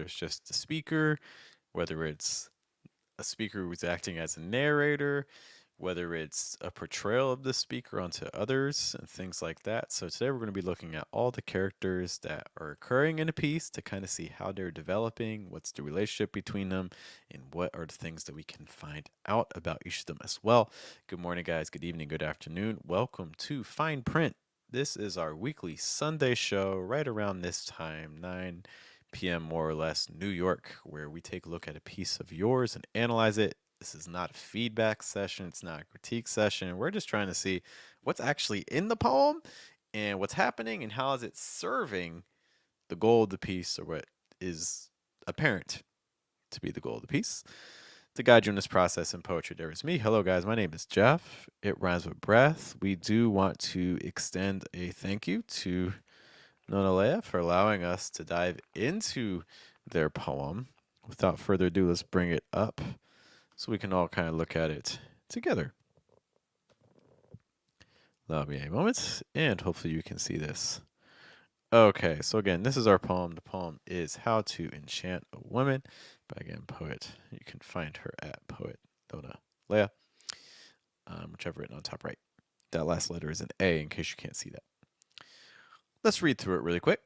it's just the speaker, whether it's a speaker who's acting as a narrator, whether it's a portrayal of the speaker onto others, and things like that. So today we're going to be looking at all the characters that are occurring in a piece to kind of see how they're developing, what's the relationship between them, and what are the things that we can find out about each of them as well. Good morning, guys. Good evening. Good afternoon. Welcome to Fine Print. This is our weekly Sunday show right around this time, 9 p.m. more or less, New York, where we take a look at a piece of yours and analyze it. This is not a feedback session, it's not a critique session. We're just trying to see what's actually in the poem and what's happening and how is it serving the goal of the piece or what is apparent to be the goal of the piece. To guide you in this process in poetry, there is me. Hello, guys. My name is Jeff. It rhymes with breath. We do want to extend a thank you to Nonalea for allowing us to dive into their poem. Without further ado, let's bring it up so we can all kind of look at it together. Allow me a moment, and hopefully you can see this. Okay, so again, this is our poem. The poem is How to Enchant a Woman by, again, poet. You can find her at poet Nona Leah, which I've written on top right. That last letter is an A in case you can't see that. Let's read through it really quick.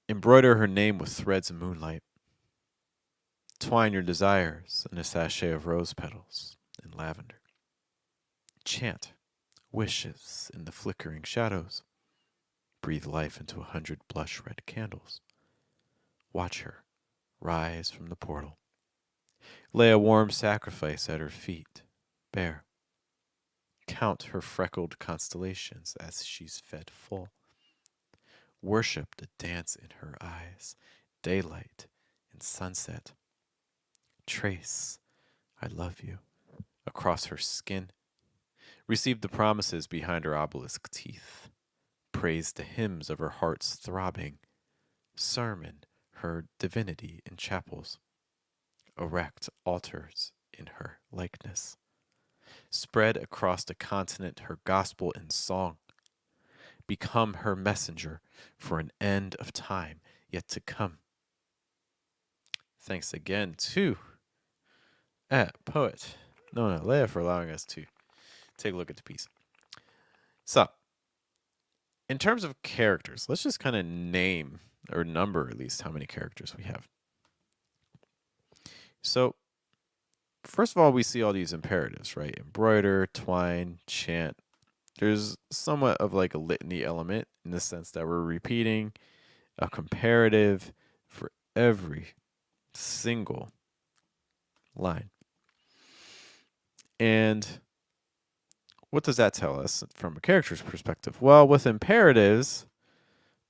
Embroider her name with threads of moonlight. Twine your desires in a sachet of rose petals and lavender. Chant wishes in the flickering shadows. Breathe life into 100 blush red candles. Watch her rise from the portal. Lay a warm sacrifice at her feet, bare. Count her freckled constellations as she's fed full. Worship the dance in her eyes, daylight and sunset. Trace, I love you, across her skin. Receive the promises behind her obelisk teeth. Praise the hymns of her heart's throbbing. Sermon her divinity in chapels. Erect altars in her likeness. Spread across the continent her gospel in song. Become her messenger for an end of time yet to come. Thanks again to poet Nona Leah for allowing us to take a look at the piece. So, in terms of characters, let's just kind of name or number at least how many characters we have. So, first of all, we see all these imperatives, right? Embroider, twine, chant. There's somewhat of like a litany element in the sense that we're repeating a comparative for every single line. And what does that tell us from a character's perspective? Well, with imperatives,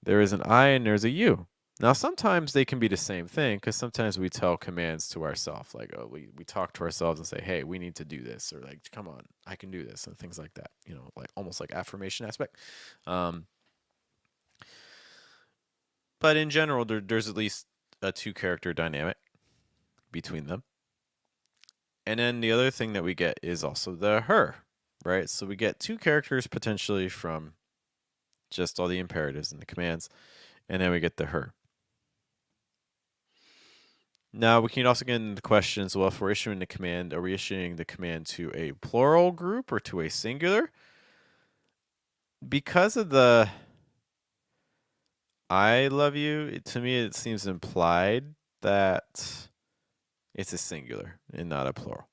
there is an I and there's a you. Now, sometimes they can be the same thing because sometimes we tell commands to ourselves, like, oh, we talk to ourselves and say, hey, we need to do this, or like, come on, I can do this, and things like that, like almost like affirmation aspect. But in general, there's at least a two-character dynamic between them. And then the other thing that we get is also the her, right? So we get two characters potentially from just all the imperatives and the commands, and then we get the her. Now, we can also get into questions, well, if we're issuing the command, are we issuing the command to a plural group or to a singular? Because of the I love you, to me it seems implied that it's a singular and not a plural.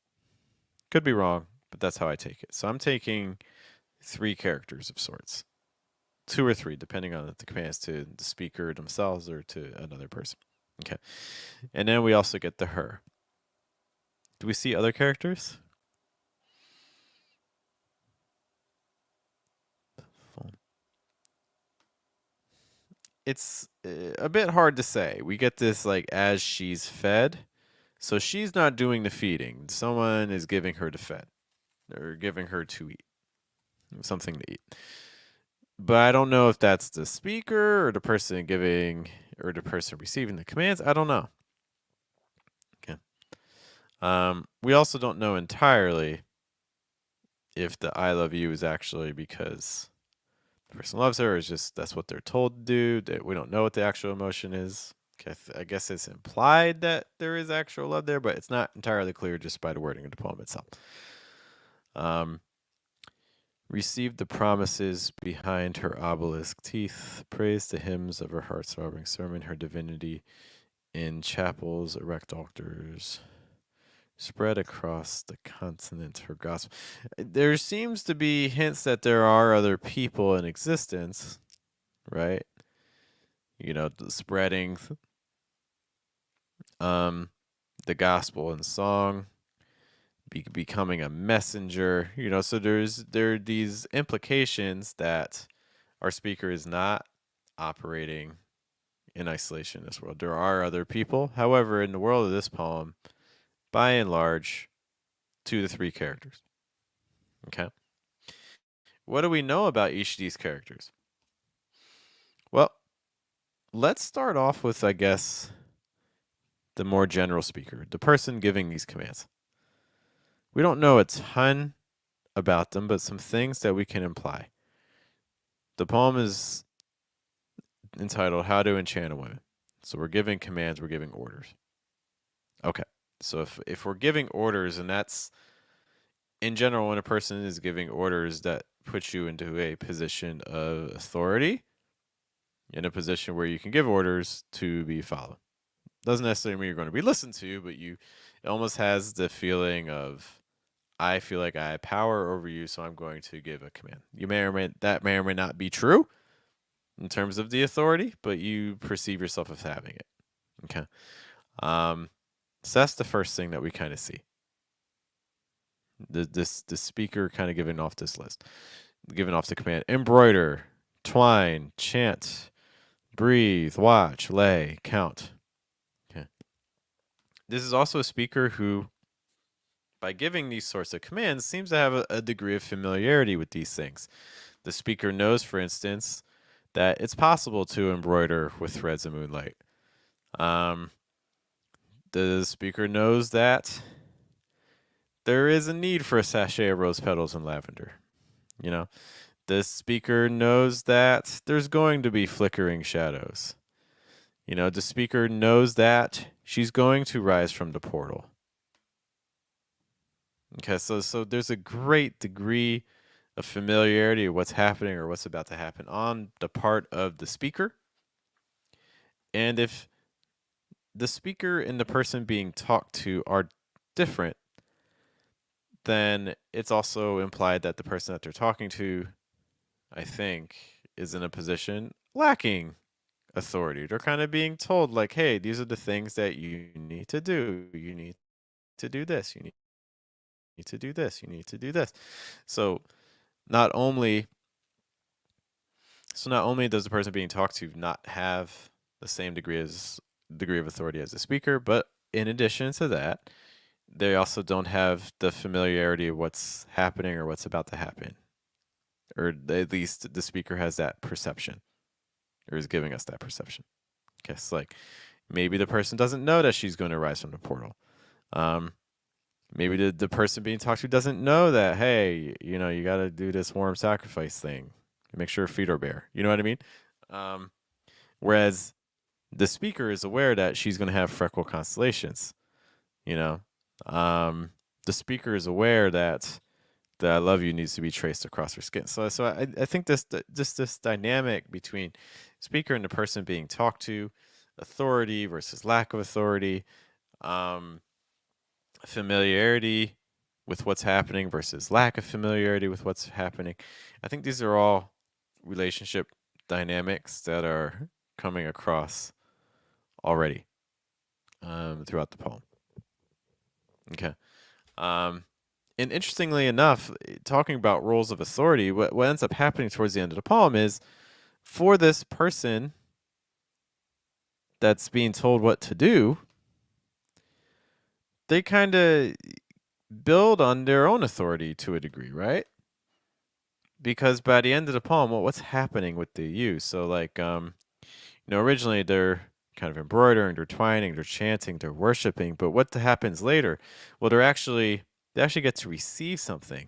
Could be wrong, but that's how I take it. So I'm taking three characters of sorts. Two or three, depending on if the command is to the speaker themselves or to another person. Okay. And then we also get the her. Do we see other characters? It's a bit hard to say. We get this like as she's fed. So she's not doing the feeding. Someone is giving her to fed or giving her to eat, something to eat. But I don't know if that's the speaker or the person giving or the person receiving the commands. I don't know. Okay. We also don't know entirely if the I love you is actually because the person loves her, or is just that's what they're told to do. That we don't know what the actual emotion is. Okay, I guess it's implied that there is actual love there, but it's not entirely clear just by the wording of the poem itself. Um, Received the promises behind her obelisk teeth, praised the hymns of her heart's throbbing sermon, her divinity in chapels, erect altars, spread across the continent, her gospel. There seems to be hints that there are other people in existence, right? Spreading um, the gospel in song, becoming a messenger. So there are these implications that our speaker is not operating in isolation in this world. There are other people. However, in the world of this poem, by and large, 2 to 3 characters. Okay. What do we know about each of these characters? Well, let's start off with, I guess, the more general speaker, the person giving these commands. We don't know a ton about them, but some things that we can imply. The poem is entitled How to Enchant a Woman. So we're giving commands, we're giving orders. Okay. So if we're giving orders, and that's in general, when a person is giving orders, that puts you into a position of authority, in a position where you can give orders to be followed. Doesn't necessarily mean you're going to be listened to, but it almost has the feeling of, I feel like I have power over you, so I'm going to give a command. That may or may not be true in terms of the authority, but you perceive yourself as having it. Okay. So that's the first thing that we kind of see. The speaker kind of giving off this list, giving off the command: embroider, twine, chant, breathe, watch, lay, count. Okay. This is also a speaker who, by giving these sorts of commands, seems to have a degree of familiarity with these things. The speaker knows, for instance, that it's possible to embroider with threads of moonlight. The speaker knows that there is a need for a sachet of rose petals and lavender. The speaker knows that there's going to be flickering shadows. The speaker knows that she's going to rise from the portal. Okay, so there's a great degree of familiarity of what's happening or what's about to happen on the part of the speaker. And if the speaker and the person being talked to are different, then it's also implied that the person that they're talking to, I think, is in a position lacking authority. They're kind of being told, like, hey, these are the things that you need to do. You need to do this. You need to do this. You need to do this. So not only does the person being talked to not have the same degree of authority as the speaker, but in addition to that, they also don't have the familiarity of what's happening or what's about to happen. Or at least the speaker has that perception, or is giving us that perception. Okay, so like maybe the person doesn't know that she's going to rise from the portal. Maybe the person being talked to doesn't know that, hey, you got to do this warm sacrifice thing. Make sure her feet are bare. You know what I mean? Whereas the speaker is aware that she's going to have freckle constellations. The speaker is aware that the I love you needs to be traced across her skin. So I think this dynamic between speaker and the person being talked to, authority versus lack of authority, familiarity with what's happening versus lack of familiarity with what's happening. I think these are all relationship dynamics that are coming across already throughout the poem. Okay. And interestingly enough, talking about roles of authority, what ends up happening towards the end of the poem is, for this person that's being told what to do, they kind of build on their own authority to a degree, right? Because by the end of the poem, what's happening with the use? So like, originally they're kind of embroidering, they're twining, they're chanting, they're worshiping, but what happens later? Well, they actually get to receive something.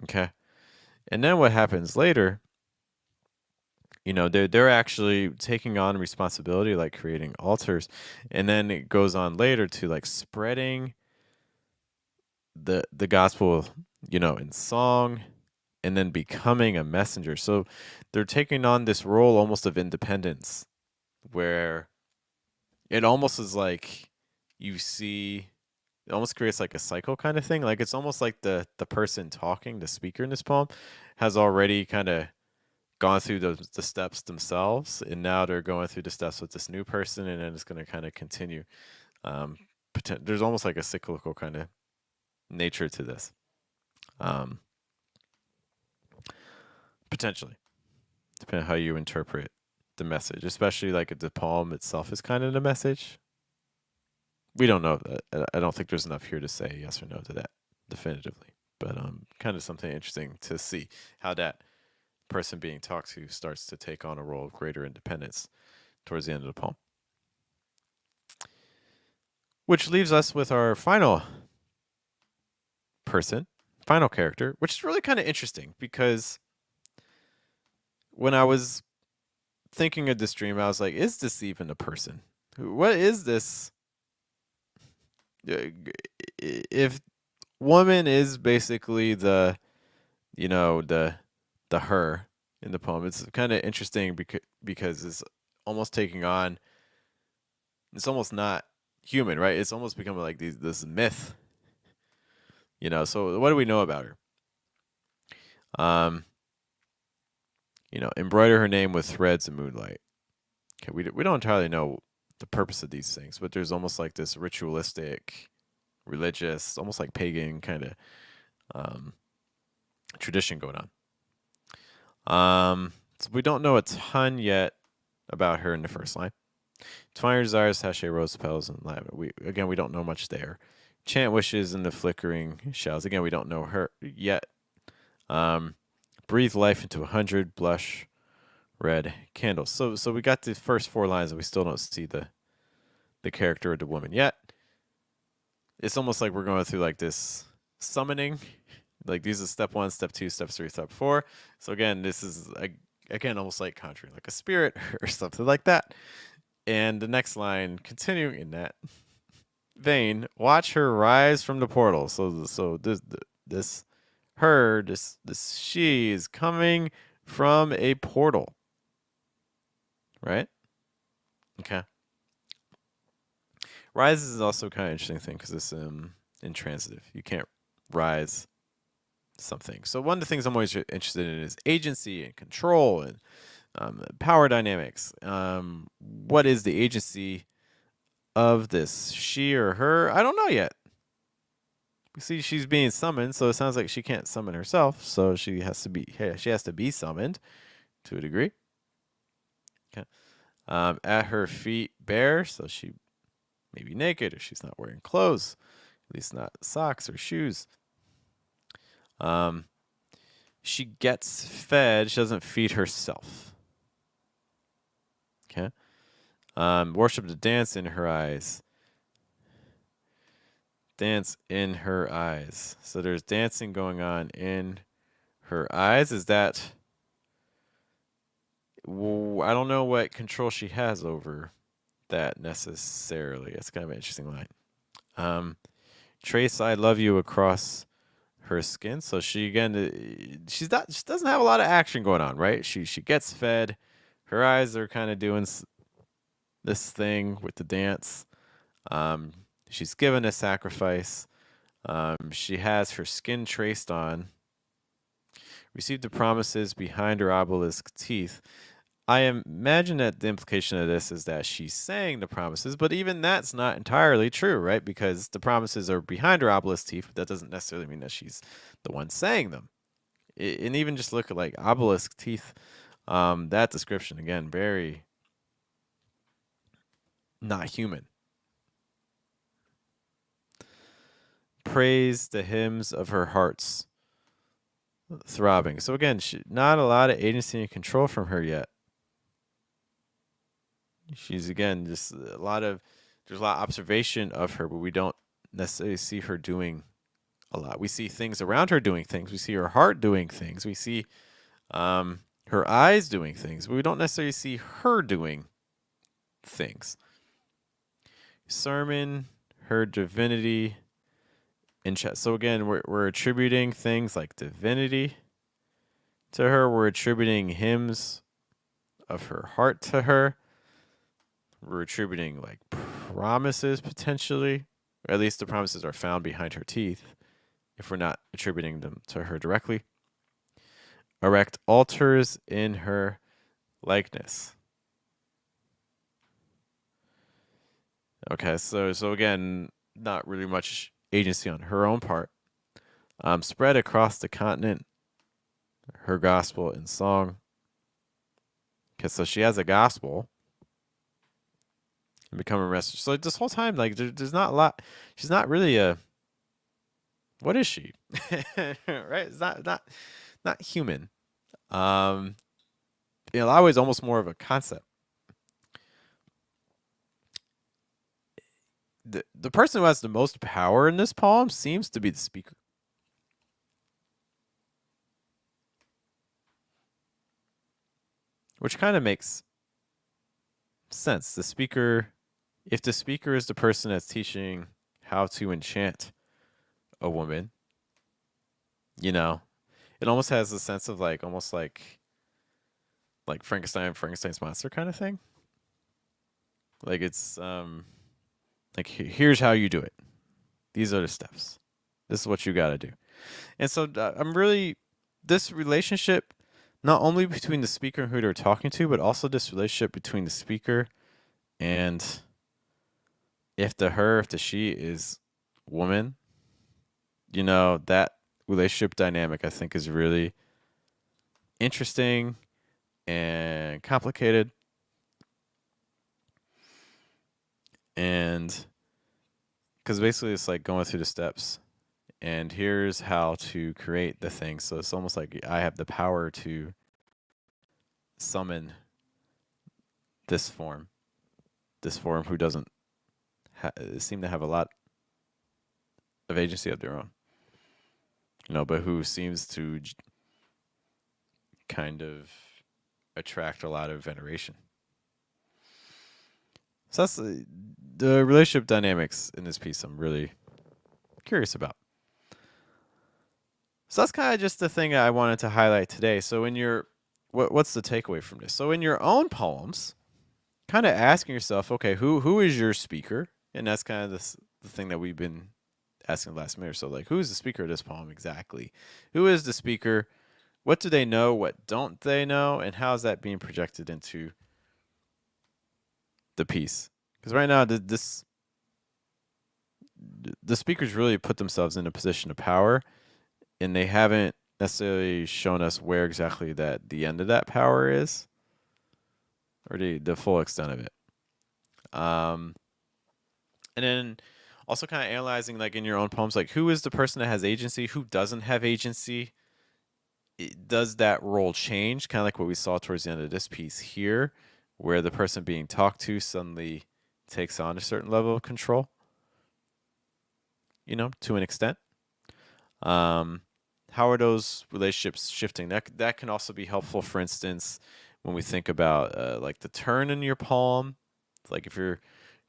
Okay. And then what happens later, they're actually taking on responsibility, like creating altars, and then it goes on later to like spreading the gospel, in song, and then becoming a messenger. So they're taking on this role almost of independence, where it almost is like you see it almost creates like a cycle kind of thing. Like it's almost like the person talking, the speaker in this poem, has already kind of gone through the steps themselves, and now they're going through the steps with this new person, and then it's going to kind of continue. Um, there's almost like a cyclical kind of nature to this, um, potentially, depending on how you interpret the message, especially like the poem itself is kind of the message. We don't know. I don't think there's enough here to say yes or no to that definitively, but kind of something interesting to see how that person being talked to starts to take on a role of greater independence towards the end of the poem. Which leaves us with our final person, final character, which is really kind of interesting because when I was thinking of this dream, I was like, is this even a person? What is this? If woman is basically the her in the poem, it's kind of interesting because it's almost taking on, it's almost not human, right? It's almost becoming like this myth, So what do we know about her? Um, embroider her name with threads of moonlight. Okay, we don't entirely know the purpose of these things, but there's almost like this ritualistic, religious, almost like pagan kind of um, tradition going on. So we don't know a ton yet about her in the first line. Twine your desires, sachet rose petals, and lavender. We don't know much there. Chant wishes in the flickering shells. Again, we don't know her yet. Breathe life into 100 blush red candles. So we got the first 4 lines, and we still don't see the character of the woman yet. It's almost like we're going through like this summoning. Like these are step 1, step 2, step 3, step 4. So again, this is again almost like conjuring like a spirit or something like that. And the next line, continuing in that vein, watch her rise from the portal. So this her this she is coming from a portal, right? Okay. Rise is also kind of interesting thing because it's intransitive. You can't rise something. So one of the things I'm always interested in is agency and control and power dynamics. What is the agency of this she or her? I don't know yet. We see she's being summoned, so it sounds like she can't summon herself. So she has to be summoned to a degree. Okay. At her feet bare, so she may be naked or she's not wearing clothes, at least not socks or shoes. She gets fed. She doesn't feed herself. Okay. Worship the dance in her eyes. Dance in her eyes. So there's dancing going on in her eyes. Is that? I don't know what control she has over that necessarily. It's kind of an interesting line. Trace "I love you" across her skin. So she she doesn't have a lot of action going on, right? She gets fed. Her eyes are kind of doing this thing with the dance. She's given a sacrifice. She has her skin traced on. Received the promises behind her obelisk teeth. I imagine that the implication of this is that she's saying the promises, but even that's not entirely true, right? Because the promises are behind her obelisk teeth, but that doesn't necessarily mean that she's the one saying them. And even just look at like obelisk teeth, that description again, very not human. Praise the hymns of her hearts throbbing. So again, not a lot of agency and control from her yet. She's again just there's a lot of observation of her, but we don't necessarily see her doing a lot. We see things around her doing things. We see her heart doing things. We see her eyes doing things. But we don't necessarily see her doing things. Sermon, her divinity, in chat. So again, we're attributing things like divinity to her. We're attributing hymns of her heart to her. We're attributing like promises potentially, or at least the promises are found behind her teeth if we're not attributing them to her directly. Erect altars in her likeness. Okay, so again, not really much agency on her own part. Spread across the continent, her gospel in song. Okay, so she has a gospel and become a message. So this whole time, like, there's not a lot. She's not really a. What is she? Right? It's not human. In a lot of ways, almost more of a concept. The person who has the most power in this poem seems to be the speaker. Which kind of makes sense. The speaker, if the speaker is the person that's teaching how to enchant a woman, you know, it almost has a sense of like almost like Frankenstein's monster kind of thing. Like it's like here's how you do it. These are the steps. This is what you got to do. And so I'm really this relationship not only between the speaker and who they're talking to, but also this relationship between the speaker and if the she is woman, you know, that relationship dynamic I think is really interesting and complicated. And because basically it's like going through the steps and here's how to create the thing. So it's almost like I have the power to summon this form who doesn't seem to have a lot of agency of their own, you know, but who seems to kind of attract a lot of veneration. So that's the relationship dynamics in this piece I'm really curious about. So that's kind of just the thing I wanted to highlight today. So in your what's the takeaway from this? So in your own poems, kind of asking yourself, okay, who is your speaker? And that's kind of the thing that we've been asking the last minute or so. Like, who is the speaker of this poem exactly? Who is the speaker? What do they know? What don't they know? And how is that being projected into the piece? Because right now, the speakers really put themselves in a position of power, and they haven't necessarily shown us where exactly that the end of that power is, or the full extent of it. And then also kind of analyzing, like in your own poems, like who is the person that has agency, who doesn't have agency. Does that role change? Kind of like what we saw towards the end of this piece here, where the person being talked to suddenly takes on a certain level of control, you know, to an extent. How are those relationships shifting? That can also be helpful, for instance, when we think about like the turn in your poem. Like if you're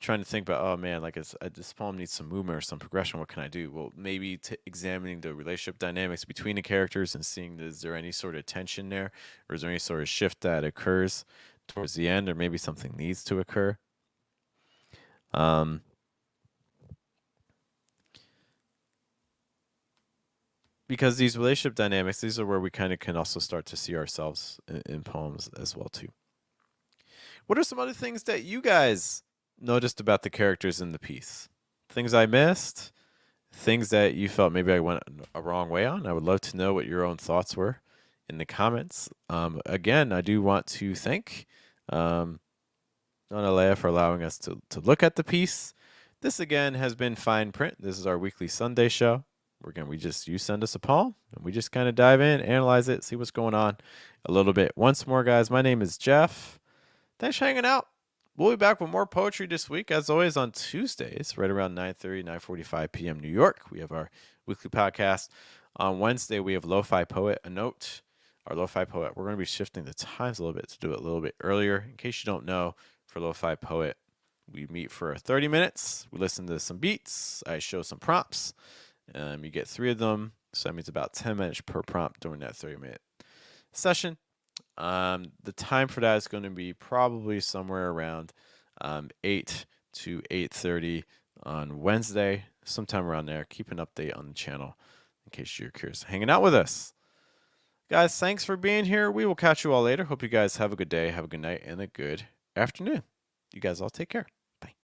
trying to think about, oh man, like this poem needs some movement or some progression. What can I do? Well, maybe examining the relationship dynamics between the characters and seeing is there any sort of tension there, or is there any sort of shift that occurs towards the end, or maybe something needs to occur. Because these relationship dynamics, these are where we kind of can also start to see ourselves in poems as well too. What are some other things that you guys noticed about the characters in the piece? Things I missed? Things that you felt maybe I went a wrong way on? I would love to know what your own thoughts were in the comments. Again, I do want to thank Nonalea for allowing us to look at the piece. This again has been Fine Print. This is our weekly Sunday show. You send us a poem and we just kind of dive in, analyze it, see what's going on a little bit. Once more, guys, my name is Jeff. Thanks for hanging out. We'll be back with more poetry this week, as always, on Tuesdays, right around 9:30, 9:45 p.m. New York. We have our weekly podcast. On Wednesday, we have Lo-Fi Poet, a note. Our Lo-Fi Poet, we're going to be shifting the times a little bit to do it a little bit earlier. In case you don't know, for Lo-Fi Poet, we meet for 30 minutes. We listen to some beats. I show some prompts. You get 3 of them. So that means about 10 minutes per prompt during that 30-minute session. The time for that is going to be probably somewhere around 8 to 8:30 on Wednesday, sometime around there. Keep an update on the channel in case you're curious hanging out with us. Guys, thanks for being here. We will catch you all later. Hope you guys have a good day, have a good night, and a good afternoon. You guys all take care.